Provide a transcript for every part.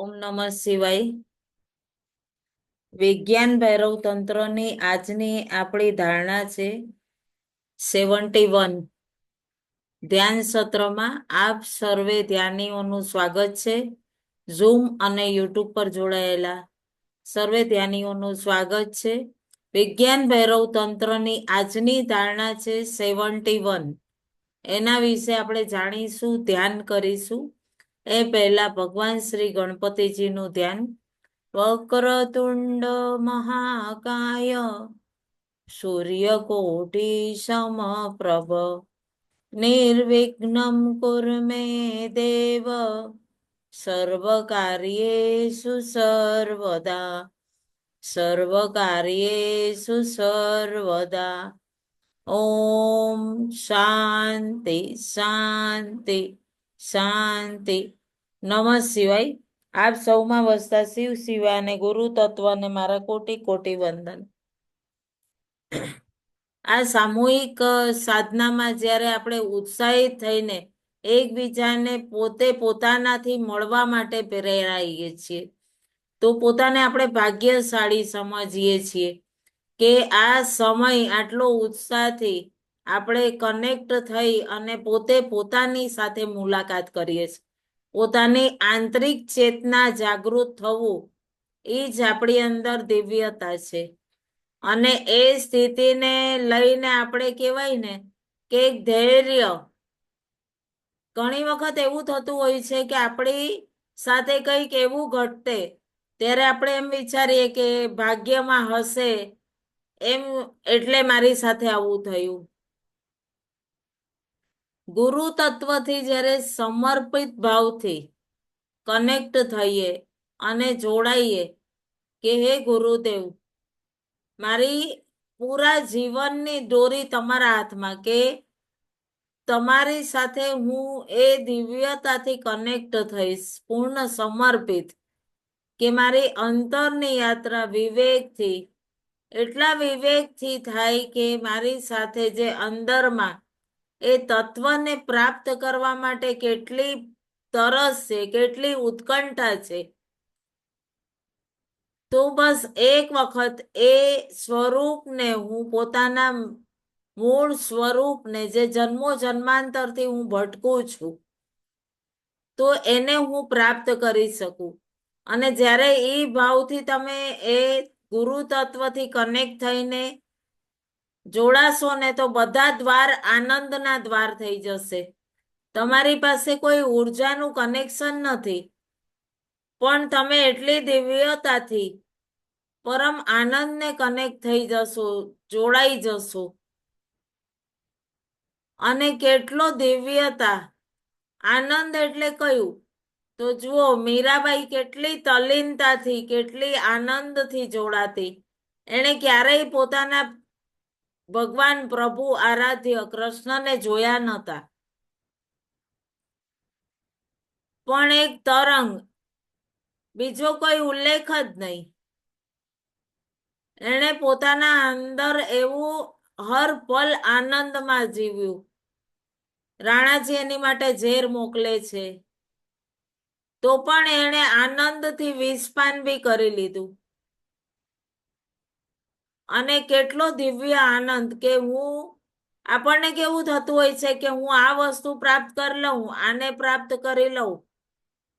ઓમ નમઃ શિવાય. વિજ્ઞાન ભૈરવ તંત્રની આજની આપણી ધારણા છે 71. ધ્યાન સત્રમાં આપ સર્વે ધ્યાનીઓનું સ્વાગત છે. ઝૂમ અને યુટ્યુબ પર જોડાયેલા સર્વે ધ્યાનીઓનું સ્વાગત છે. વિજ્ઞાન ભૈરવ તંત્રની આજની ધારણા છે 71. એના વિશે આપણે જાણીશું, ધ્યાન કરીશું. એ પહેલા ભગવાન શ્રી ગણપતિજીનું ધ્યાન. વક્રતુંડ મહાકાય સૂર્યકોટિ સમપ્રભ નિર્વિઘ્નમ કુરુ મે દેવ સર્વકાર્યેષુ સર્વદા સર્વકાર્યેષુ સર્વદા. ઓમ શાંતિ શાંતિ શાંતિ. નમઃ શિવાય. આપ સૌમાં વસતા શિવ શિવા અને ગુરુ તત્વને મારા કોટી કોટી વંદન. આ સામૂહિક સાધનામાં જ્યારે આપણે ઉત્સાહિત થઈને એકબીજાને પોતે પોતાનાથી મળવા માટે પ્રેરાઈએ છીએ તો પોતાને આપણે ભાગ્યશાળી સમજીએ છીએ કે આ સમય આટલો ઉત્સાહથી આપણે કનેક્ટ થઈ અને પોતે પોતાની સાથે મુલાકાત કરીએ છીએ. પોતાની આંતરિક ચેતના જાગૃત થવું એ જ આપણી અંદર દિવ્યતા છે. અને એ સ્થિતિને લઈને આપણે કહેવાય ને કે એક ધૈર્ય. ઘણી વખત એવું થતું હોય છે કે આપણી સાથે કંઈક એવું ઘટે ત્યારે આપણે એમ વિચારીએ કે ભાગ્યમાં હશે એમ, એટલે મારી સાથે આવું થયું. ગુરુ તત્વથી જ્યારે સમર્પિત ભાવથી કનેક્ટ થઈએ અને જોડાઈએ કે હે ગુરુદેવ, મારી પૂરા જીવનની દોરી તમારા હાથમાં, કે તમારી સાથે હું એ દિવ્યતાથી કનેક્ટ થઈશ, પૂર્ણ સમર્પિત. કે મારી અંતરની યાત્રા વિવેકથી, એટલા વિવેકથી થાય કે મારી સાથે જે અંદરમાં એ તત્વને પ્રાપ્ત કરવા માટે કેટલી તરસ છે, કેટલી ઉત્કંઠા છે, તો બસ એક વખત એ સ્વરૂપને, હું પોતાના મૂળ સ્વરૂપને જે જન્મો જન્માંતરથી હું ભટકું છું, તો એને હું પ્રાપ્ત કરી શકું. અને જ્યારે એ ભાવથી તમે એ ગુરુ તત્વથી કનેક્ટ થઈને જોડાશો ને તો બધા દ્વાર આનંદના દ્વાર થઈ જશે. તમારી પાસે કોઈ ઉર્જાનું કનેક્શન નથી, પણ તમે એટલી દિવ્યતાથી પરમ આનંદને કનેક્ટ થઈ જશો, જોડાઈ જશો. અને કેટલો દિવ્યતા, આનંદ એટલે કયું? તો જુઓ, મીરાબાઈ કેટલી તલ્લીનતાથી, કેટલી આનંદથી જોડાતી. એણે ક્યારેય પોતાના ભગવાન પ્રભુ આરાધ્ય કૃષ્ણને જોયા નહોતા, પણ એક તરંગ, બીજો કોઈ ઉલ્લેખ જ નહીં. એણે પોતાના અંદર એવું હર પલ આનંદમાં જીવ્યું. રાણાજી એની માટે ઝેર મોકલે છે તો પણ એણે આનંદથી વિષપાન બી કરી લીધું. અને કેટલો દિવ્ય આનંદ કે આપણને કેવું થતું હોય છે કે હું આ વસ્તુ પ્રાપ્ત કરી લઉં, આને પ્રાપ્ત કરી લઉં,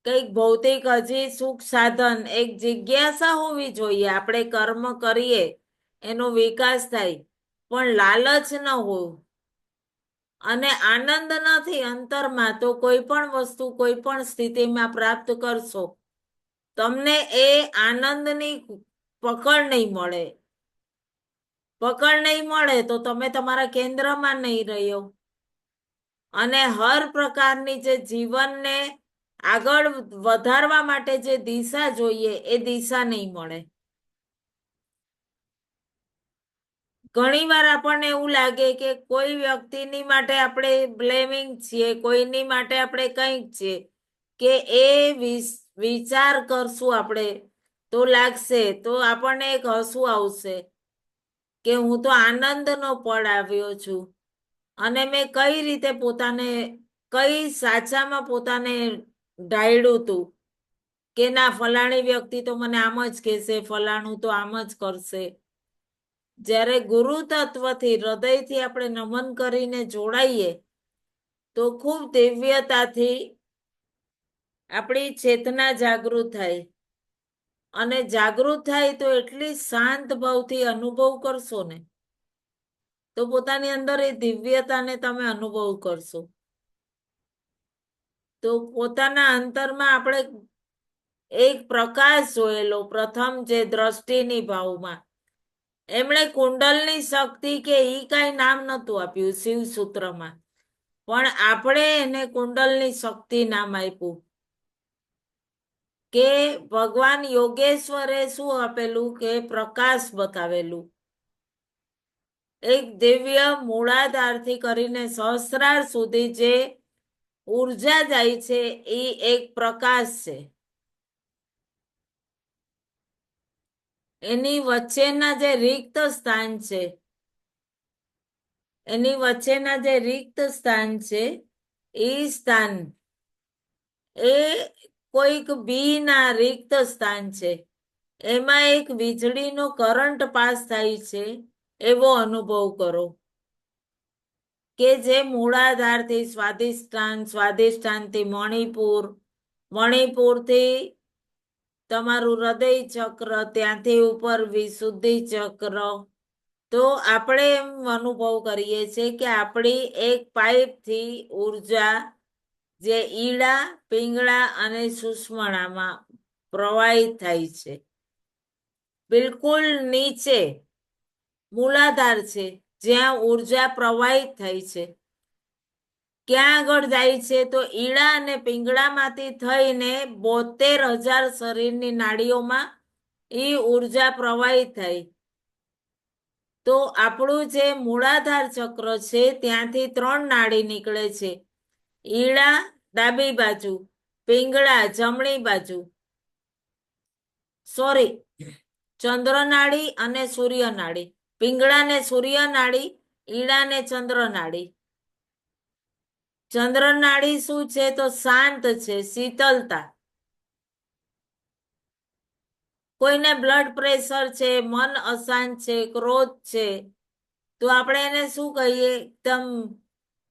કંઈક ભૌતિક હજી સુખ સાધન, એક જિજ્ઞાસા હોવી જોઈએ, આપણે કર્મ કરીએ એનો વિકાસ થાય, પણ લાલચ ન હોય અને આનંદ નથી અંતરમાં, તો કોઈ પણ વસ્તુ કોઈ પણ સ્થિતિમાં પ્રાપ્ત કરશો, તમને એ આનંદની પકડ નહીં મળે. પકડ નહીં મળે તો તમે તમારા કેન્દ્રમાં નહીં રહ્યો, અને હર પ્રકારની જે જીવનને આગળ વધારવા માટે જે દિશા જોઈએ એ દિશા નહીં મળે. ઘણીવાર આપણને એવું લાગે કે કોઈ વ્યક્તિની માટે આપણે બ્લેમિંગ છીએ, કોઈની માટે આપણે કંઈક છીએ, કે એ વિચાર કરશું આપણે તો લાગશે, તો આપણને એક હસવું આવશે કે હું તો આનંદનો પળ આવ્યો છું, અને મેં કઈ રીતે પોતાને, કઈ સાચામાં પોતાને ઢાળ્યું હતું કે ના ફલાણી વ્યક્તિ તો મને આમ જ કહેશે, ફલાણું તો આમ જ કરશે. જ્યારે ગુરુ તત્વથી હૃદયથી આપણે નમન કરીને જોડાઈએ તો ખૂબ દિવ્યતાથી આપણી ચેતના જાગૃત થાય. અને જાગૃત થાય તો એટલી શાંત ભાવથી અનુભવ કરશો ને તો પોતાની અંદર એ દિવ્યતાને તમે અનુભવ કરશો. તો પોતાના અંતરમાં આપણે એક પ્રકાશ જોયેલો પ્રથમ જે દ્રષ્ટિની ભાવમાં એમણે કુંડલની શક્તિ કે ઈ કઈ નામ નતું આપ્યું શિવ સૂત્રમાં, પણ આપણે એને કુંડલની શક્તિ નામ આપ્યું. કે ભગવાન યોગેશ્વરે શું આપેલું કે પ્રકાશ બતાવેલું. એક દિવ્ય મૂળાધારથી કરીને સહસ્રાર સુધી જે ઉર્જા જાય છે એ એક પ્રકાશ છે. એની વચ્ચેના જે રિક્ત સ્થાન છે એ સ્થાન એ કોઈક બી ના રિક્ત સ્થાન છે. એમાં એક વીજળીનો કરંટ પાસ થાય છે એવો અનુભવ કરો. કે જે મૂળાધારથી સ્વાધિષ્ઠાનથી મણિપુરથી તમારું હૃદય ચક્ર, ત્યાંથી ઉપર વિશુદ્ધિ ચક્ર. તો આપણે એમ અનુભવ કરીએ છીએ કે આપણી એક પાઇપથી ઉર્જા જે ઈડા, પિંગળા અને સુષમણામાં પ્રવાહિત થાય છે. બિલકુલ નીચે મૂલાધાર છે જ્યાં ઉર્જા પ્રવાહિત થાય છે. ક્યાં આગળ જાય છે તો ઈડા અને પિંગળામાંથી થઈને 72,000 શરીરની નાડીઓમાં એ ઉર્જા પ્રવાહિત થાય. તો આપણું જે મૂળાધાર ચક્ર છે ત્યાંથી 3 નાડી નીકળે છે. ઈડા ડાબી બાજુ, પિંગળા જમણી બાજુ. ચંદ્ર નાડી અને સૂર્ય નાડી. પિંગળા ને સૂર્ય નાડી, ઈડા ને ચંદ્ર નાડી. ચંદ્ર નાડી શું છે તો શાંત છે, શીતલતા. કોઈને બ્લડ પ્રેશર છે, મન અશાંત છે, ક્રોધ છે, તો આપણે એને શું કહીએ એકદમ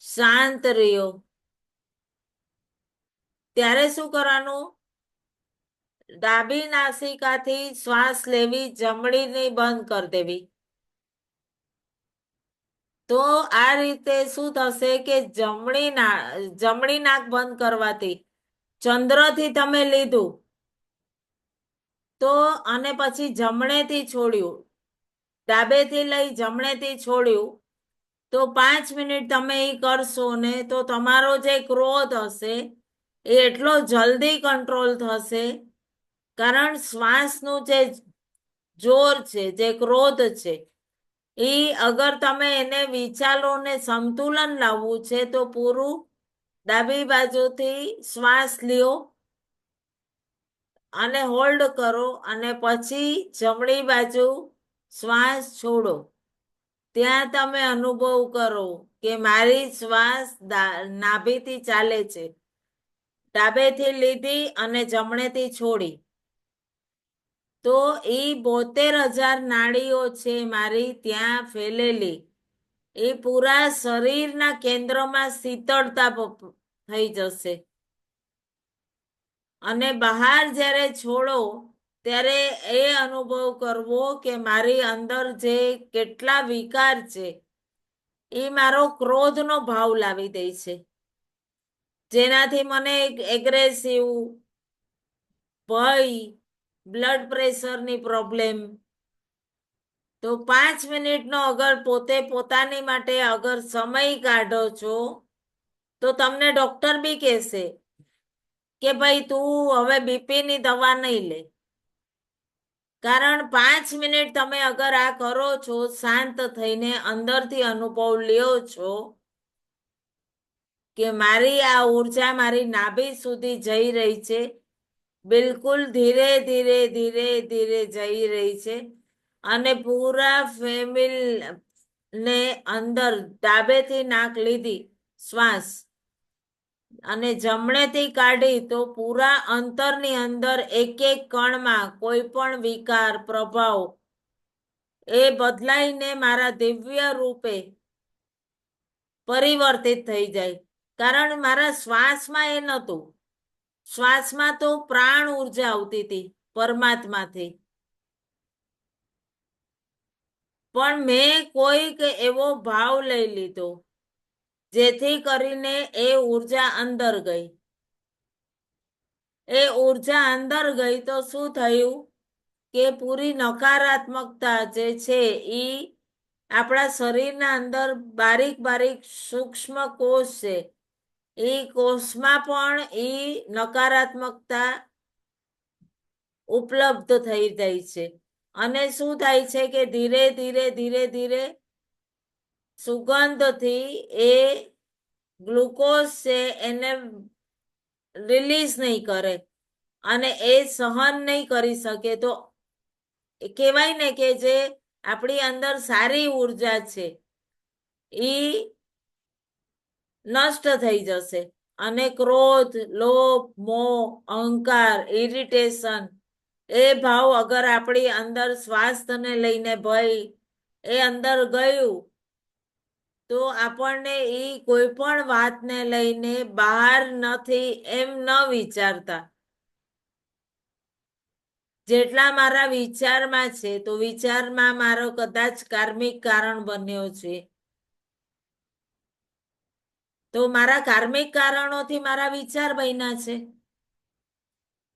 શાંત રહ્યો. ત્યારે શું કરવાનું? ડાબી નાસિકાથી શ્વાસ લેવી, જમણીની બંધ કરી દેવી. તો આ રીતે શું થશે કે જમણી નાક બંધ કરવાથી ચંદ્રથી તમે લીધું તો અને પછી જમણેથી છોડ્યું, ડાબેથી લઈ જમણેથી છોડ્યું તો 5 મિનિટ તમે એ કરશો ને તો તમારો જે ક્રોધ હશે એ એટલો જલ્દી કંટ્રોલ થશે. કારણ શ્વાસનું જે જોર છે, જે ક્રોધ છે, એ અગર તમે એને વિચારોને સંતુલન લાવવું છે તો પૂરું ડાબી બાજુથી શ્વાસ લ્યો અને હોલ્ડ કરો અને પછી જમણી બાજુ શ્વાસ છોડો. ત્યાં તમે અનુભવ કરો કે મારી શ્વાસ નાભીથી ચાલે છે, ડાબેથી લીધી અને જમણેથી છોડી. તો એ 72,000 નાડીઓ છે મારી ત્યાં ફેલેલી. એ પૂરા શરીરના કેન્દ્રમાં શીતળતા થઈ જશે. અને બહાર જ્યારે છોડો ત્યારે એ અનુભવ કરવો કે મારી અંદર જે કેટલા વિકાર છે એ મારો ક્રોધનો ભાવ લાવી દે છે, જેનાથી મને એગ્રેસિવ, ભય, બ્લડ પ્રેશરની પ્રોબ્લેમ. તો 5 મિનિટનો અગર પોતાની માટે અગર સમય કાઢો છો તો તમને ડોક્ટર બી કહેશે કે ભાઈ તું હવે બીપીની દવા નહીં લે. કારણ 5 મિનિટ તમે અગર આ કરો છો, શાંત થઈને અંદરથી અનુભવ લ્યો છો કે મારી આ ઉર્જા મારી નાભી સુધી જઈ રહી છે, બિલકુલ ધીરે ધીરે ધીરે ધીરે જઈ રહી છે. અને પૂરા ફેમિલી ને અંદર ડાબેથી નાક લીધી શ્વાસ, અને જમણેથી કાઢી તો પૂરા અંતરની અંદર એક એક કણમાં કોઈ પણ વિકાર પ્રભાવ એ બદલાઈને મારા દિવ્ય રૂપે પરિવર્તિત થઈ જાય. કારણ મારા શ્વાસમાં એ નહોતું. શ્વાસમાં તો પ્રાણ ઉર્જા આવતી હતી પરમાત્માથી. પણ મેં કોઈક એવો ભાવ લઈ લીધો જેથી કરીને એ ઉર્જા અંદર ગઈ. એ ઉર્જા અંદર ગઈ તો શું થયું કે પૂરી નકારાત્મકતા જે છે ઈ આપણા શરીરના અંદર બારીક બારીક સૂક્ષ્મ કોષ છે. એ કોષમાં પણ ઈ નકારાત્મકતા ઉપલબ્ધ થઈ જાય છે. અને શું થાય છે કે ધીરે ધીરે ધીરે ધીરે સુગંધથી એ ગ્લુકોઝ છે એને રિલીઝ નહીં કરે અને એ સહન નહીં કરી શકે. તો કહેવાય ને કે જે આપણી અંદર સારી ઉર્જા છે એ નષ્ટ થઈ જશે. અને ક્રોધ, લોભ, મોહ, અહંકાર, ઇરિટેશન એ ભાવ અગર આપણી અંદર સ્વાસ્થ્યને લઈને ભય એ અંદર ગયું તો આપણને એ કોઈ પણ વાતને લઈને બહાર નથી એમ ન વિચારતા. જેટલા મારા વિચારમાં છે તો વિચારમાં મારો કદાચ કાર્મિક કારણ બન્યો છે. તો મારા કાર્મિક કારણોથી મારા વિચાર બન્યા છે.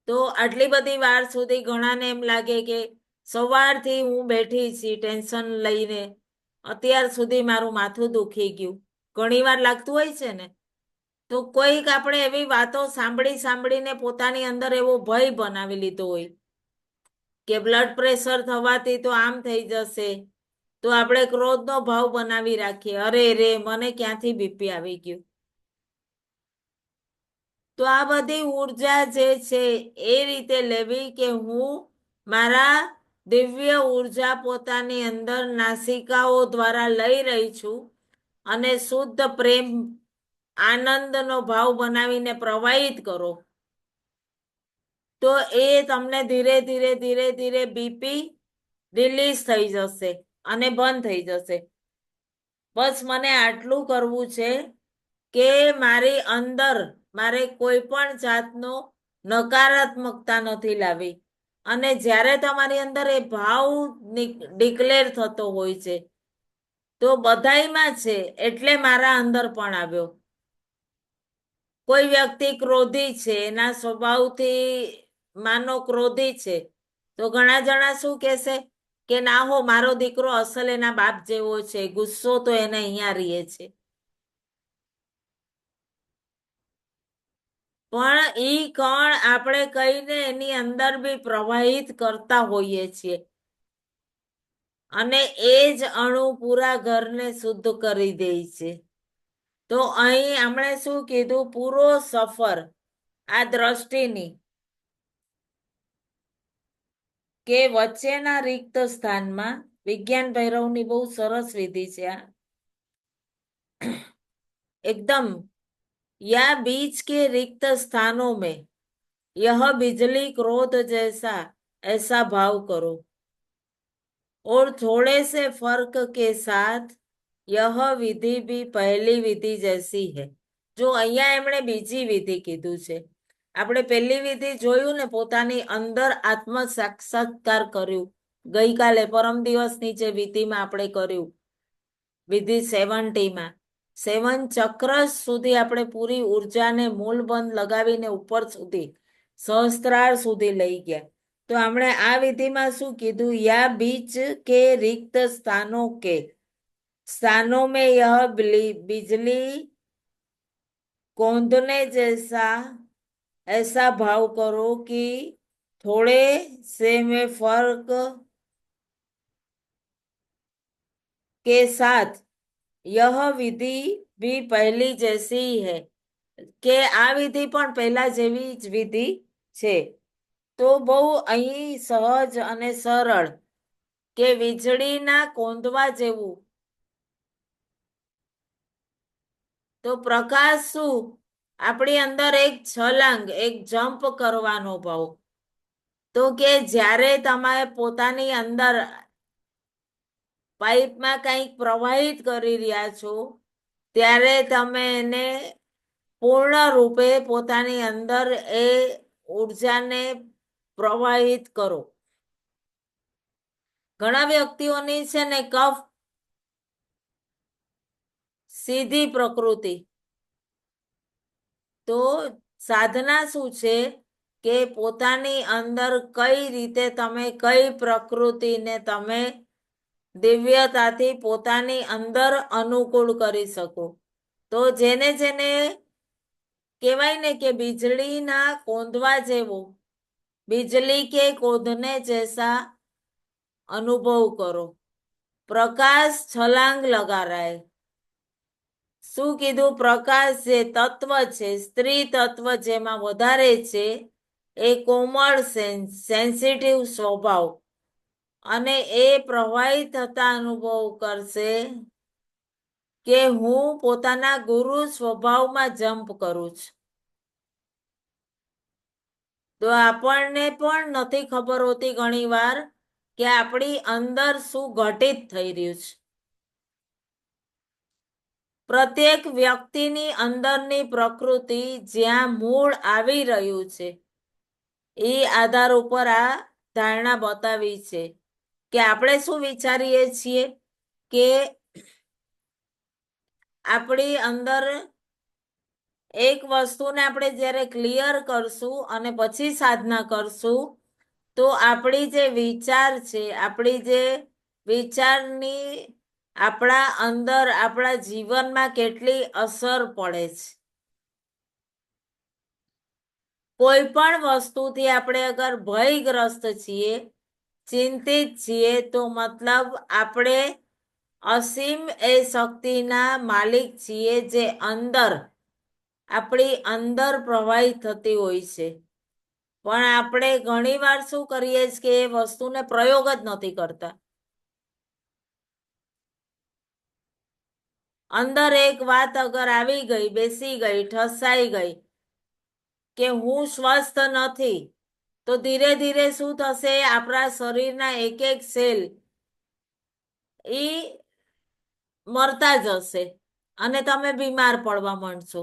તો આટલી બધી વાર સુધી ઘણાને એમ લાગે કે સવારથી હું બેઠી છી ટેન્શન લઈને, અત્યાર સુધી મારું માથું દુખી ગયું. ઘણી વાર લાગતું હોય છે ને. તો કોઈક આપણે એવી વાતો સાંભળી સાંભળીને પોતાની અંદર એવો ભય બનાવી લીધો હોય કે બ્લડ પ્રેશર થવાથી તો આમ થઈ જશે. તો આપણે ક્રોધનો ભાવ બનાવી રાખીએ, અરે રે મને ક્યાંથી બીપી આવી ગયું. તો આ બધી ઉર્જા જે છે એ રીતે લેવી કે હું મારા દિવ્ય ઉર્જા પોતાની અંદર નાસિકાઓ દ્વારા લઈ રહી છું અને શુદ્ધ પ્રેમ આનંદનો ભાવ બનાવીને પ્રવાહિત કરો. તો એ તમને ધીરે ધીરે ધીરે ધીરે બીપી રિલીઝ થઈ જશે અને બંધ થઈ જશે. બસ મને આટલું કરવું છે કે મારી અંદર મારે કોઈ પણ જાતનો નકારાત્મકતા નથી લાવી. અને જ્યારે તમારી અંદર એ ભાવ ડિક્લેર થતો હોય છે તો બધાયમાં છે એટલે મારા અંદર પણ આવ્યો. કોઈ વ્યક્તિ ક્રોધી છે, એના સ્વભાવથી માનો ક્રોધી છે, તો ઘણા જણા શું કહેશે કે ના હો મારો દીકરો અસલ એના બાપ જેવો છે, ગુસ્સો તો એને અહીંયા રહીએ છે. પણ ઈ કણ આપણે કહીને એની અંદર બી પ્રવાહિત કરતા હોઈએ છીએ અને એ જ અણુ પૂરા ઘરને શુદ્ધ કરી દે છે. તો અહીં આપણે શું કીધું, પૂરો સફર આ દ્રષ્ટિની કે વચ્ચેના રિક્ત સ્થાનમાં વિજ્ઞાન ભૈરવની બહુ સરસ વિધિ છે આ. एकदम या बीच के रिक्त स्थानों में यह बिजली क्रोध जैसा ऐसा भाव करो और थोड़े से फर्क के साथ यह विधि भी पहली विधि जैसी है. જો અહીંયા એમણે બીજી વિધિ કીધું છે. આપણે પહેલી વિધિ જોયું ને, પોતાની અંદર આત્મ સાક્ષાત્કાર કર્યું ગઈકાલે પરમ દિવસની જે વિધિમાં આપણે કર્યું વિધિ 70માં 7 ચક્ર સુધી આપણે પૂરી ઉર્જાને મૂલબંધ લગાવીને ઉપર સુધી સહસ્ત્રાર સુધી લઈ ગયા. તો આપણે આ વિધિમાં શું કીધું, યા બીચ કે रिक्त स्थानों के स्थानों में यह बिजली कौंधने जैसा ऐसा भाव करो कि थोड़े से में फर्क के साथ यह विधि भी पहली जैसी है. કે આ વિધિ પણ પહેલા જેવી જ વિધિ છે. તો બહુ અહીં સહજ અને સરળ કે વીજળીના કોંદવા જેવું. તો પ્રકાશ શું આપણી અંદર એક છલાંગ, એક જમ્પ કરવાનો ભાવ. તો કે જ્યારે તમે પોતાની અંદર પાઇપમાં કંઈક પ્રવાહિત કરી રહ્યા છો, ત્યારે તમે એને પૂર્ણ રૂપે પોતાની અંદર એ ઉર્જાને પ્રવાહિત કરો. ઘણા વ્યક્તિઓની છે ને કફ સીધી પ્રકૃતિ. તો સાધના શું છે કે પોતાની અંદર કઈ રીતે તમે કઈ પ્રકૃતિને તમે દિવ્યતાથી પોતાની અંદર અનુકૂળ કરી શકો. તો જેને જેને કહેવાય ને કે વીજળીના કોંદવા જેવો, बिजली के कोंदने जैसा अनुभव करो. प्रकाश छलांग लगा रहा है. શું કીધું? પ્રકાશ જે તત્વ છે, સ્ત્રી તત્વ જેમાં વધારે છે, એ કોમળ સેન્સિટિવ સ્વભાવ, અને એ પ્રવાહિત થતા અનુભવ કરશે કે હું પોતાના ગુરુ સ્વભાવમાં જમ્પ કરું છું. તો આપણને પણ નથી ખબર હોતી ઘણી વાર કે આપણી અંદર શું ઘટિત થઈ રહ્યું છે. પ્રત્યેક વ્યક્તિની અંદરની પ્રકૃતિ જ્યાં મૂળ આવી રહ્યું છે, એ આધાર ઉપર આ ધારણા બતાવી છે કે આપણે શું વિચારીએ છીએ કે આપણી અંદર એક વસ્તુને આપણે જ્યારે ક્લિયર કરશું અને પછી સાધના કરશું, તો આપણી જે વિચાર છે, આપણી જે વિચારની આપણા અંદર આપણા જીવનમાં કેટલી અસર પડે છે. કોઈ પણ વસ્તુથી આપણે અગર ભયગ્રસ્ત છીએ, ચિંતિત છીએ, તો મતલબ આપણે અસીમ એ શક્તિના માલિક છીએ જે અંદર આપણી અંદર પ્રવાહિત થતી હોય છે. પણ આપણે ઘણીવાર શું કરીએ છીએ કે એ વસ્તુને પ્રયોગ જ નથી કરતા. અંદર એક વાત અગર આવી ગઈ, બેસી ગઈ, ઠસાઈ ગઈ કે હું સ્વસ્થ નથી, તો ધીરે ધીરે શું થશે? આપણા શરીરના એક એક સેલ એ મરતા જશે અને તમે બીમાર પડવા માંડશો.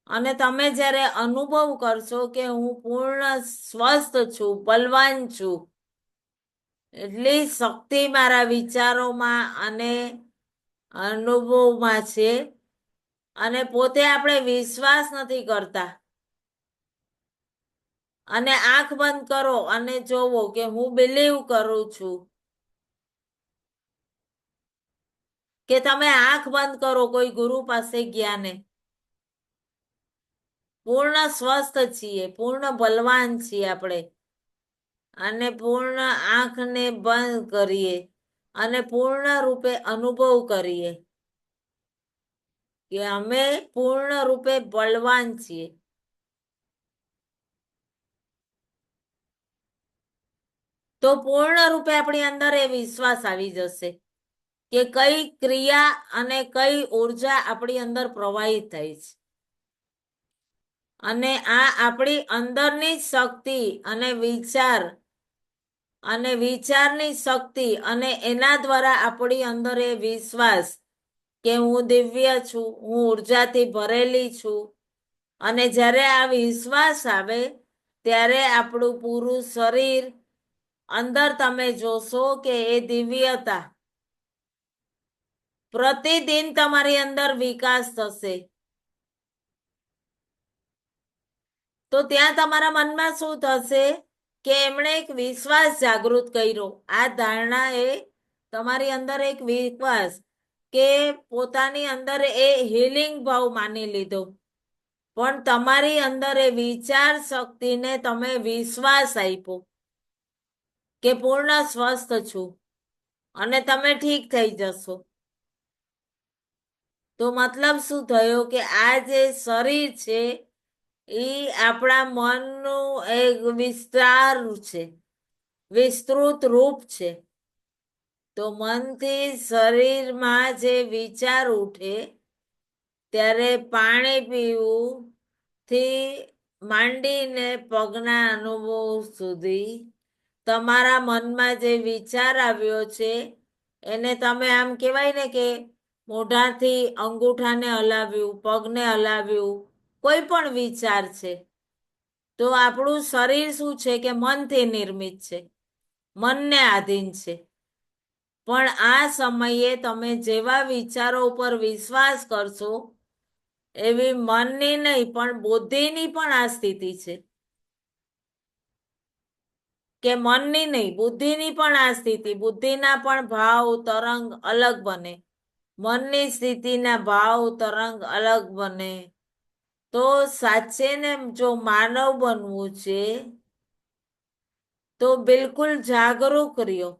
અને તમે જ્યારે અનુભવ કરશો કે હું પૂર્ણ સ્વસ્થ છું, બલવાન છું, એટલી શક્તિ મારા વિચારોમાં અને અનુભવમાં છે, અને પોતે આપણે વિશ્વાસ નથી કરતા, અને આંખ બંધ કરો અને જોવો કે હું બિલીવ કરું છું. કે તમે આંખ બંધ કરો કોઈ ગુરુ પાસે ગયા ને, પૂર્ણ સ્વસ્થ છીએ, પૂર્ણ બલવાન છીએ આપણે, અને પૂર્ણ આંખને બંધ કરીએ અને પૂર્ણ રૂપે અનુભવ કરીએ કે અમે પૂર્ણ રૂપે બળવાન છીએ. તો પૂર્ણ રૂપે આપણી અંદર એ વિશ્વાસ આવી જશે કે કઈ ક્રિયા અને કઈ ઉર્જા આપણી અંદર પ્રવાહિત થઈ છે. અને આ આપણી અંદરની શક્તિ અને વિચારની શક્તિ, અને એના દ્વારા આપણી અંદર એ વિશ્વાસ કે હું દિવ્ય છું, હું ઉર્જાથી ભરેલી છું. અને જ્યારે આ વિશ્વાસ આવે ત્યારે આપણું પૂરું શરીર અંદર તમે જોશો કે એ દિવ્યતા પ્રતિદિન તમારી અંદર વિકાસ થશે. તો ત્યાં તમારા મનમાં શું થશે કે એમણે એક વિશ્વાસ જાગૃત કર્યો. આ ધારણા એ તમારી અંદર એક વિશ્વાસ કે પોતાની અંદર એ હિલિંગ ભાવ માની લીધો, પણ તમારી અંદર એ વિચાર શક્તિને તમે વિશ્વાસ આપ્યો કે પૂર્ણ સ્વસ્થ છું અને તમે ઠીક થઈ જશો. તો મતલબ શું થયો કે આ જે શરીર છે એ આપણા મનનું એક વિસ્તાર છે, વિસ્તૃત રૂપ છે. તો મનથી શરીરમાં જે વિચાર ઉઠે ત્યારે પાણી પીવું થી માંડીને પગના અનુભવ સુધી તમારા મનમાં જે વિચાર આવ્યો છે એને તમે આમ કહેવાય ને કે મોઢાથી અંગૂઠાને હલાવ્યું, પગને હલાવ્યું, કોઈ પણ વિચાર છે. તો આપણું શરીર શું છે કે મનથી નિર્મિત છે, મનને આધીન છે. પણ આ સમયે તમે જેવા વિચારો ઉપર વિશ્વાસ કરશો એવી મનની નહીં પણ બુદ્ધિની પણ આ સ્થિતિ છે. કે મનની નહીં, બુદ્ધિની પણ આ સ્થિતિ, બુદ્ધિના પણ ભાવ તરંગ અલગ બને, મનની સ્થિતિના ભાવ તરંગ અલગ બને. તો સાચે ને જો માનવ બનવું છે તો બિલકુલ જાગરૂક રહ્યો.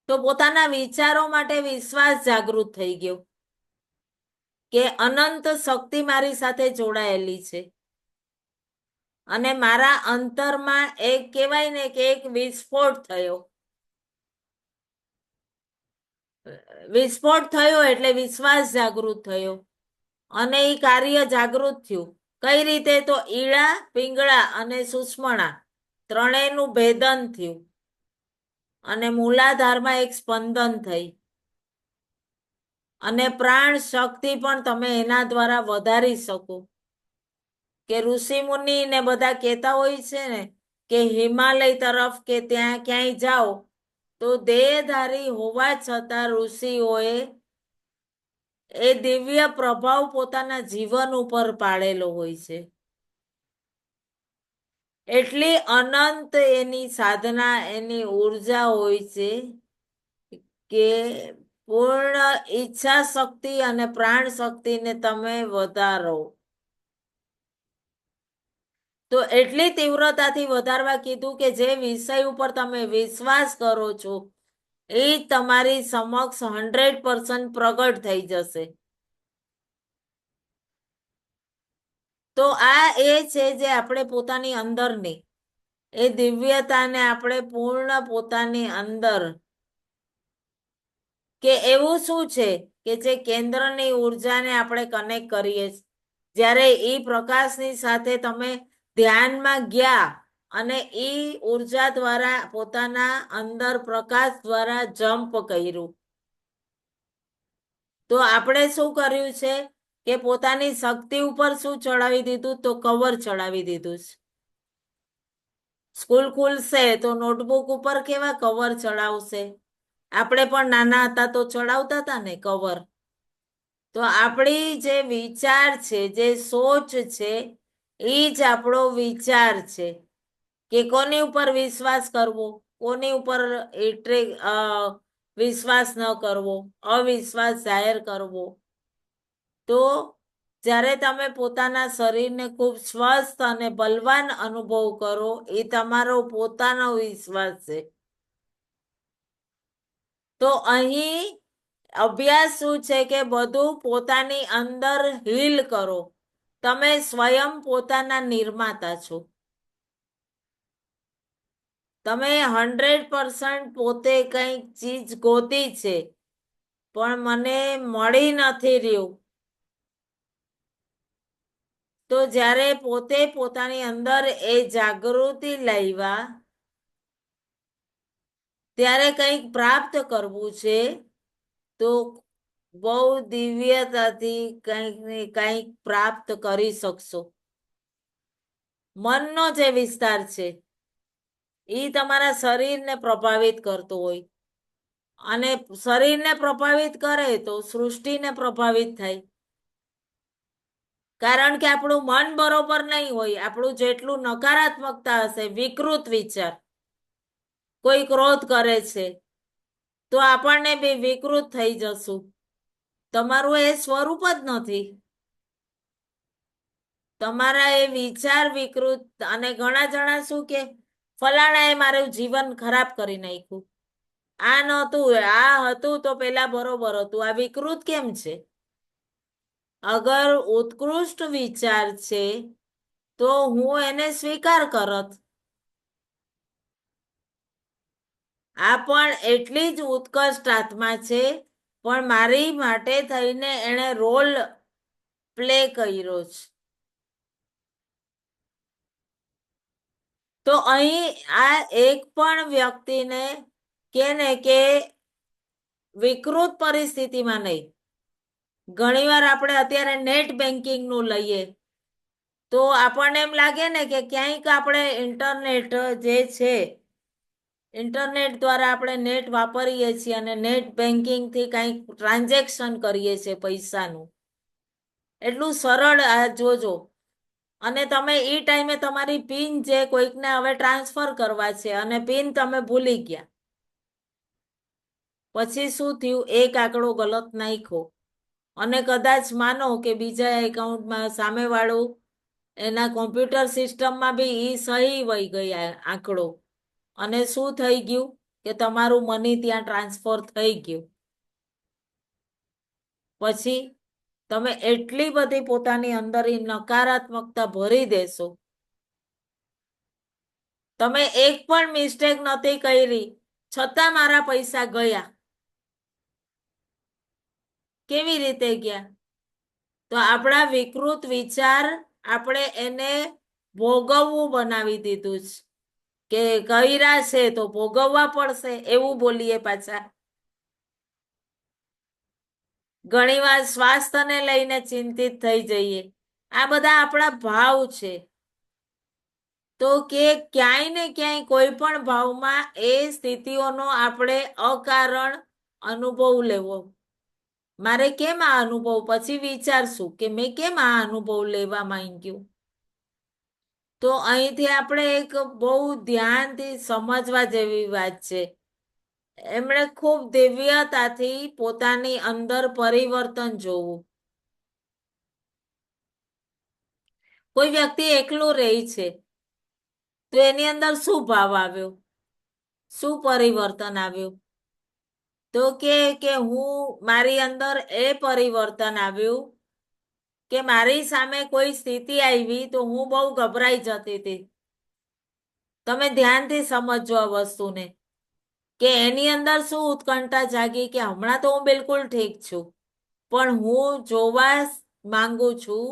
તો પોતાના વિચારો માટે વિશ્વાસ જાગૃત થઈ ગયો કે અનંત શક્તિ મારી સાથે જોડાયેલી છે અને મારા અંતરમાં એક કહેવાય ને કે એક વિસ્ફોટ થયો. વિસ્ફોટ થયો એટલે વિશ્વાસ જાગૃત થયો અને એ કાર્ય જાગૃત થયું. કઈ રીતે? તો ઈળા, પિંગળા અને સુષ્મણા ત્રણેયનું ભેદન થયું અને મૂલાધારમાં એક સ્પંદન થઈ અને પ્રાણ શક્તિ પણ તમે એના દ્વારા વધારી શકો. કે ઋષિ મુનિ ને બધા કહેતા હોય છે ને કે હિમાલય તરફ કે ત્યાં ક્યાંય જાઓ તો દેહધારી હોવા છતાં ઋષિઓએ એ દિવ્ય પ્રભાવ પોતાના જીવન ઉપર પાડેલો હોય છે. એટલી અનંત એની સાધના, એની ઉર્જા હોય છે કે પૂર્ણ ઈચ્છા શક્તિ અને પ્રાણ શક્તિને તમે વધારો. તો એટલી તીવ્રતાથી વધારવા કીધું કે જે વિષય ઉપર તમે વિશ્વાસ કરો છો એ તમારી સમક્ષ 100% પ્રગટ થઈ જશે. તો આ એ છે જે આપણે પોતાની અંદરની એ દિવ્યતાને આપણે પૂર્ણ પોતાની અંદર કે એવું શું છે કે જે કેન્દ્રની ઉર્જાને આપણે કનેક્ટ કરીએ. જ્યારે એ પ્રકાશની સાથે તમે ધ્યાનમાં ગયા અને એ ઉર્જા દ્વારા પોતાના અંદર પ્રકાશ દ્વારા જમ્પ કર્યું. તો આપણે શું કર્યું છે કે પોતાની શક્તિ ઉપર શું ચડાવી દીધું? તો કવર ચડાવી દીધું છે. સ્કૂલ ખુલશે તો નોટબુક ઉપર કેવા કવર ચડાવશે? આપણે પણ નાના હતા તો ચડાવતા હતા ને કવર. તો આપણી જે વિચાર છે, જે સોચ છે, એ જ આપણો વિચાર છે કે કોની ઉપર વિશ્વાસ કરવો, કોની ઉપર વિશ્વાસ ન કરવો, અવિશ્વાસ જાહેર કરવો. તો જ્યારે તમે પોતાના શરીરને ખૂબ સ્વસ્થ અને બલવાન અનુભવ કરો એ તમારો પોતાનો વિશ્વાસ છે. તો અહીં અભ્યાસ શું છે કે બધું પોતાની અંદર હીલ કરો. તમે સ્વયં પોતાના નિર્માતા છો. તમે 100% પોતે કંઈક ચીજ ગોતી છે પણ મને મળી નથી રહ્યું. તો જ્યારે પોતે પોતાની અંદર એ જાગૃતિ લાવ્યા ત્યારે કંઈક પ્રાપ્ત કરવું છે તો બહુ દિવ્યતાથી કંઈક ને કંઈક પ્રાપ્ત કરી શકશો. મનનો જે વિસ્તાર છે એ તમારા શરીરને પ્રભાવિત કરતો હોય અને શરીરને પ્રભાવિત કરે તો સૃષ્ટિને પ્રભાવિત થાય. કારણ કે આપણું મન બરોબર નહીં હોય, આપણું જેટલું નકારાત્મકતા હશે, વિકૃત વિચાર, કોઈ ક્રોધ કરે છે તો આપણને બી વિકૃત થઈ જશું. તમારું એ સ્વરૂપ જ નથી. તમારા એ વિચાર વિકૃત. અને ઘણા જણા શું કે ફલાણા એ મારું જીવન ખરાબ કરી નાખ્યું, આ નહોતું, આ હતું તો પેલા બરોબર હતું, આ વિકૃત કેમ છે? અગર ઉત્કૃષ્ટ વિચાર છે તો હું એને સ્વીકાર કરત. આ પણ એટલી જ ઉત્કૃષ્ટ આત્મા છે, પણ મારી માટે થઈને એણે રોલ પ્લે કર્યો છે. તો અહીં આ એક પણ વ્યક્તિને કે ને કે વિકૃત પરિસ્થિતિમાં નહીં. ઘણીવાર આપણે અત્યારે નેટ બેન્કિંગ નું લઈએ તો આપણને એમ લાગે ને કે ક્યાંક આપણે ઇન્ટરનેટ જે છે, ઇન્ટરનેટ દ્વારા આપણે નેટ વાપરીએ છીએ અને નેટ બેન્કિંગ થી કંઈક ટ્રાન્ઝેક્શન કરીએ છીએ પૈસાનું. એટલું સરળ આ જોજો. અને તમે ઈ ટાઈમે તમારી પિન જે કોઈકને હવે ટ્રાન્સફર કરવા છે અને પિન તમે ભૂલી ગયા, પછી શું થયું? એક આંકડો ગલત નાખ્યો અને કદાચ માનો કે બીજા એકાઉન્ટમાં સામેવાળું એના કોમ્પ્યુટર સિસ્ટમમાં બી ઈ સહી વહી ગઈ આંકડો, અને શું થઈ ગયું કે તમારું મની ત્યાં ટ્રાન્સફર થઈ ગયું. પછી તમે એટલી બધી પોતાની અંદર નકારાત્મકતા ભરી દેશો. તમે એક પણ મિસ્ટેક નથી કરી, છતાં મારા પૈસા ગયા. કેવી રીતે ગયા? તો આપણા વિકૃત વિચાર આપણે એને ભોગવવું બનાવી દીધું છે કે કર્યા છે તો ભોગવવા પડશે, એવું બોલીએ પાછા. ઘણીવાર સ્વાસ્થ્યને લઈને ચિંતિત થઈ જઈએ. આ બધા આપણા ભાવ છે. તો કે ક્યાંય ને ક્યાંય કોઈ પણ ભાવમાં એ સ્થિતિઓનો આપણે અકારણ અનુભવ લેવો. મારે કેમ આ અનુભવ? પછી વિચારશું કે મેં કેમ આ અનુભવ લેવા માંગ્યું. તો અહીંથી આપણે એક બહુ ધ્યાનથી સમજવા જેવી વાત છે. એમણે ખૂબ દિવ્યતાથી પોતાની અંદર પરિવર્તન જોવું. કોઈ વ્યક્તિ એકલું રહે છે તો એની અંદર શું ભાવ આવ્યો, શું પરિવર્તન આવ્યું? તો કે હું મારી અંદર એ પરિવર્તન આવ્યું કે મારી સામે કોઈ સ્થિતિ આવી તો હું બહુ ગભરાઈ જતી હતી. તમે ધ્યાનથી સમજો આ વસ્તુને કે એની અંદર શું ઉત્કંઠા જાગી કે હમણાં તો હું બિલકુલ ઠીક છું, પણ હું જોવા માંગુ છું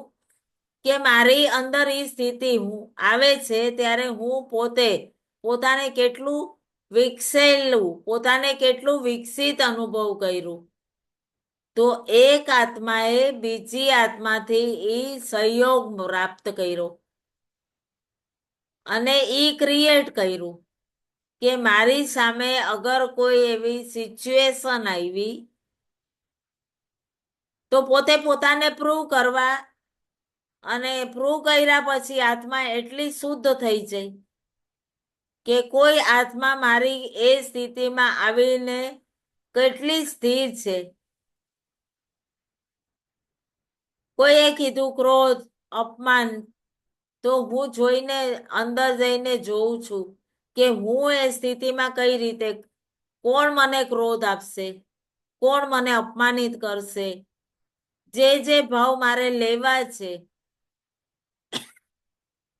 કે મારી અંદર એ સ્થિતિ હું આવે છે ત્યારે હું પોતાને કેટલું વિકસેલું, પોતાને કેટલું વિકસિત અનુભવ કર્યું. તો એક આત્માએ બીજી આત્માથી ઈ સહયોગ પ્રાપ્ત કર્યો અને ઈ ક્રિએટ કર્યું કે મારી સામે અગર કોઈ એવી સિચ્યુએશન આવી તો પોતાને પ્રૂવ કરવા, અને પ્રૂવ કર્યા પછી આત્મા એટલી શુદ્ધ થઈ જાય કે કોઈ આત્મા મારી એ સ્થિતિમાં આવીને કેટલી સ્થિર છે. કોઈએ કીધું ક્રોધ, અપમાન, તો હું જોઈને અંદર જઈને જોઉં છું કે હું એ સ્થિતિમાં કઈ રીતે, કોણ મને ક્રોધ આપશે, કોણ મને અપમાનિત કરશે, જે ભાવ મારે લેવા છે,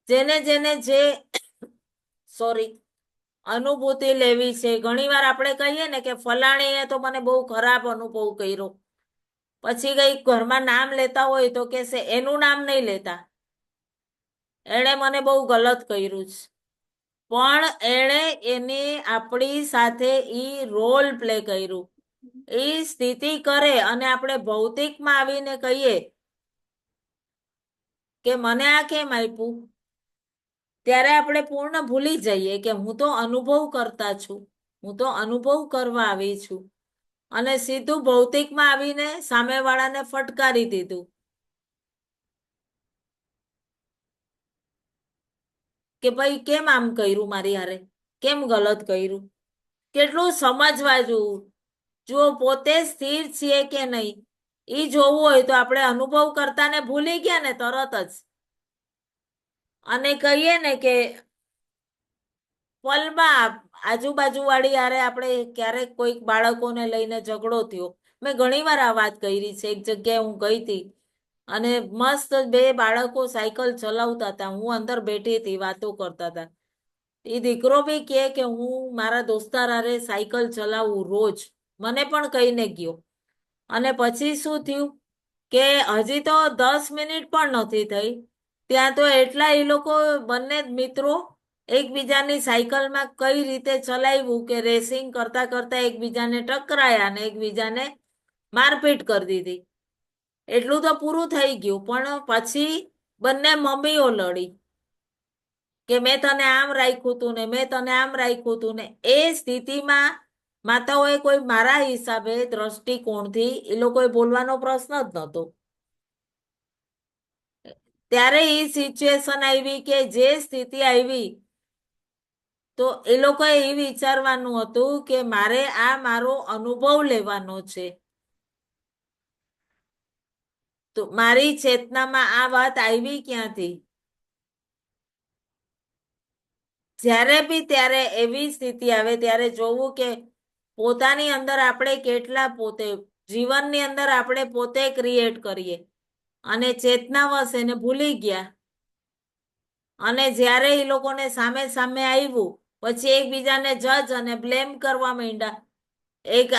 જેને જે અનુભૂતિ લેવી છે. ઘણીવાર આપણે કહીએ ને કે ફલાણીએ તો મને બહુ ખરાબ અનુભવ કર્યો, પછી કઈ ઘરમાં નામ લેતા હોય તો કેશે એનું નામ નહીં લેતા, એણે મને બહુ ગલત કર્યું છે. પણ એણે આપણી સાથે ઈ રોલ પ્લે કર્યું. એ સ્થિતિ કરે અને આપણે ભૌતિકમાં આવીને કહીએ કે મને આ કેમ આપ્યું, ત્યારે આપણે પૂર્ણ ભૂલી જઈએ કે હું તો અનુભવ કરતા છું, હું તો અનુભવ કરવા આવી છું, અને સીધું ભૌતિકમાં આવીને સામેવાળાને ફટકારી દીધું કે ભાઈ કેમ આમ કર્યું, મારી હારે કેમ ગલત કર્યું. કેટલું સમજવા જેવું. જો પોતે સ્થિર છીએ કે નહીં એ જોવું હોય તો આપણે અનુભવ કરતાને ભૂલી ગયા ને તરત જ, અને કહીએ ને કે પલમાં આજુબાજુ વાળી હારે આપણે ક્યારેક કોઈક બાળકોને લઈને ઝઘડો થયો. મેં ઘણી વાર આ વાત કરી છે. એક જગ્યાએ હું ગઈ હતી અને મસ્ત બે બાળકો સાયકલ ચલાવતા હતા, હું અંદર બેઠી હતી, વાતો કરતા હતા. એ દીકરો બી કે હું મારા દોસ્તાર હારે સાયકલ ચલાવું રોજ, મને પણ કહીને ગયો. અને પછી શું થયું કે હજી તો 10 મિનિટ પણ નથી થઈ, ત્યાં તો એટલા એ લોકો બંને મિત્રો એકબીજાની સાયકલમાં કઈ રીતે ચલાવ્યું કે રેસિંગ કરતા કરતા એકબીજાને ટકરાયા અને એકબીજાને મારપીટ કરી દીધી. એટલું તો પૂરું થઈ ગયું, પણ પછી બંને મમ્મીઓ લડી કે મેં તને આમ રાખ્યું તું ને મેં તને આમ રાખ્યું તું ને. એ સ્થિતિમાં માતાઓએ કોઈ મારા હિસાબે દ્રષ્ટિકોણથી એ લોકોએ બોલવાનો પ્રશ્ન જ નહોતો. ત્યારે એ સિચ્યુએશન આવી કે જે સ્થિતિ આવી તો એ લોકોએ એ વિચારવાનું હતું કે મારે આ મારો અનુભવ લેવાનો છે. તો મારી ચેતનામાં આ વાત આવી ક્યાંથી? જ્યારે બી ત્યારે એવી સ્થિતિ આવે ત્યારે જોવું કે પોતાની અંદર આપણે કેટલા પોતે જીવનની અંદર આપણે પોતે ક્રિએટ કરીએ અને ચેતનાવશ એને ભૂલી ગયા. અને જ્યારે એ લોકોને સામે સામે આવ્યું પછી એકબીજાને જજ અને બ્લેમ કરવા માંડ્યા. એક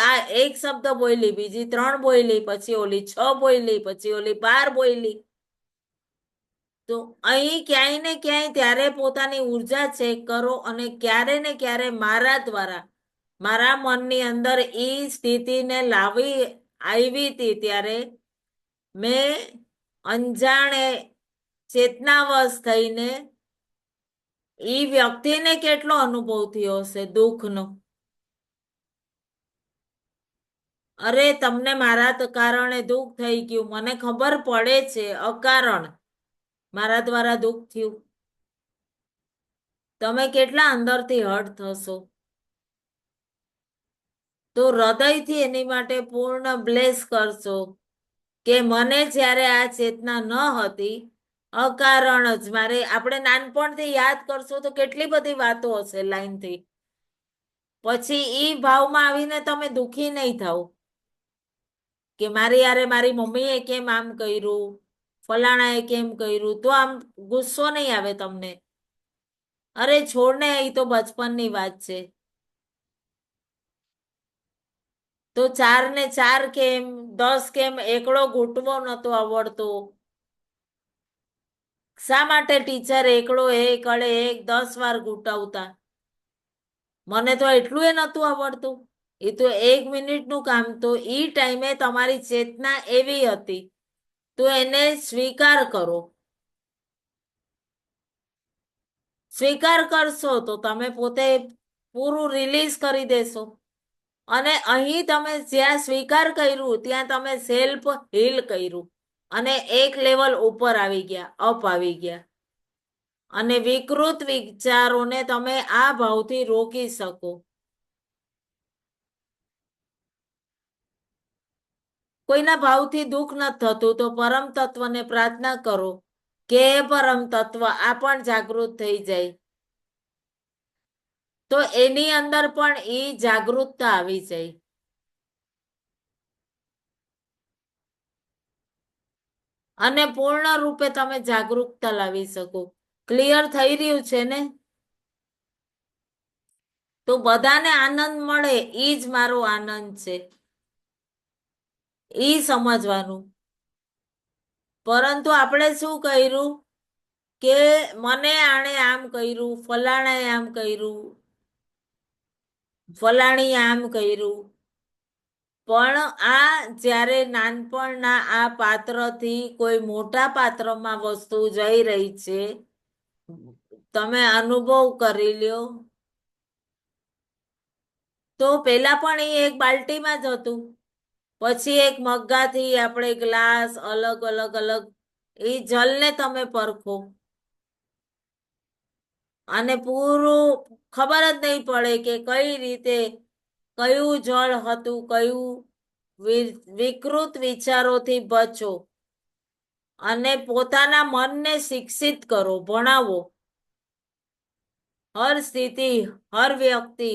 શબ્દ બોલી, બીજી 3 બોલી, પછી ઓલી 6 બોલી, પછી ઓલી 12 બોલી. તો અહીં ક્યાંય ને ક્યાંય ત્યારે પોતાની ઉર્જા ચેક કરો અને ક્યારે ને ક્યારે મારા દ્વારા મારા મનની અંદર એ સ્થિતિને લાવી આવી હતી ત્યારે મેં અંજાણે ચેતનાવશ થઈને એ વ્યક્તિને કેટલો અનુભવ થયો હશે દુઃખનો. અરે તમને મારા કારણે દુઃખ થઈ ગયું, મને ખબર પડે છે, અકારણ મારા દ્વારા દુઃખ થયું. તમે કેટલા અંદરથી હર્ટ થશો. તો હૃદયથી એની માટે પૂર્ણ બ્લેસ કરશો કે મને જ્યારે આ ચેતના ન હતી, અકારણ જ મારે આપણે નાનપણથી યાદ કરશો તો કેટલી બધી વાતો હશે લાઈનથી. પછી ઈ ભાવમાં આવીને તમે દુઃખી નહીં થાવ કે મારી યારે મારી મમ્મીએ કેમ આમ કર્યું, ફલાણાએ કેમ કર્યું, તો આમ ગુસ્સો નહીં આવે તમને. અરે છોડને, એ તો બચપનની વાત છે. તો 4 ને 4 કેમ, 10 કેમ એકડો ઘૂંટવો નતો આવડતો? શા માટે ટીચર એકડો 1 અડે 1 10 વાર ઘૂંટાવતા? મને તો એટલું એ નતું આવડતું. એ તો 1 મિનિટનું કામ. તો એ ટાઈમે તમારી ચેતના એવી હતી, તો એને સ્વીકાર કરો. સ્વીકાર કરશો તો તમે પોતે પૂરું રિલીઝ કરી દેશો. અને અહીં તમે જ્યાં સ્વીકાર કર્યું ત્યાં તમે સેલ્ફ હીલ કર્યું અને એક લેવલ ઉપર આવી ગયા, અપ આવી ગયા. અને વિકૃત વિચારોને તમે આ ભાવથી રોકી શકો. કોઈના ભાવથી દુઃખ નથી થતું તો પરમ તત્વને પ્રાર્થના કરો કે પરમ તત્વ આ પણ જાગૃત થઈ જાય. તો એની અંદર પણ એ જાગૃતતા આવી જાય. અને પૂર્ણ રૂપે તમે જાગૃતતા લાવી શકો. ક્લિયર થઈ રહ્યું છે ને? તો બધાને આનંદ મળે એ જ મારો આનંદ છે, એ સમજવાનું. પરંતુ આપણે શું કર્યું કે મને આણે આમ કર્યું, ફલાણાએ આમ કર્યું, ફલાણી આમ કર્યું. પણ આ જ્યારે નાનપણના આ પાત્રથી કોઈ મોટા પાત્રમાં વસ્તુ જઈ રહી છે, તમે અનુભવ કરી લ્યો. તો પેલા પણ એ એક બાલ્ટીમાં જ હતું, પછી એક મગ્ગાથી આપણે ગ્લાસ અલગ અલગ અલગ એ જલને તમે પરખો અને પૂરું ખબર જ નહીં પડે કે કઈ રીતે કયું જળ હતું, કયું વિકૃત વિચારોથી બચો અને પોતાના મનને શિક્ષિત કરો, ભણાવો. હર સ્થિતિ, હર વ્યક્તિ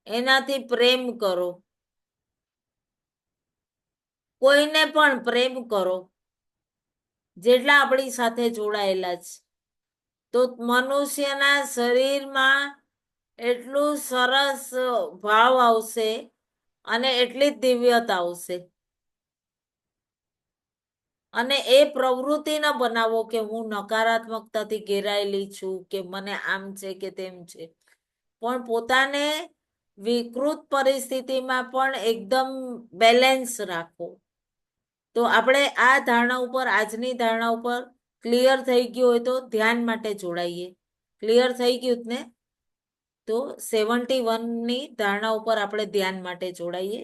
એનાથી પ્રેમ કરો. કોઈને પણ પ્રેમ કરો જેટલા આપણી સાથે જોડાયેલા છે. તો મનુષ્યના શરીરમાં એટલું સરસ ભાવ આવશે અને એટલી જ દિવ્યતા આવશે. અને એ પ્રવૃત્તિ ન બનાવો કે હું નકારાત્મકતાથી ઘેરાયેલી છું કે મને આમ છે કે તેમ છે, પણ પોતાને વિકૃત પરિસ્થિતિમાં પણ એકદમ બેલેન્સ રાખો. તો આપણે આ ધારણા ઉપર, આજની ધારણા ઉપર ક્લિયર થઈ ગયું હોય તો ધ્યાન માટે જોડાઈએ. ક્લિયર થઈ ગયું ને? તો 71ની ધારણા ઉપર આપણે ધ્યાન માટે જોડાઈએ.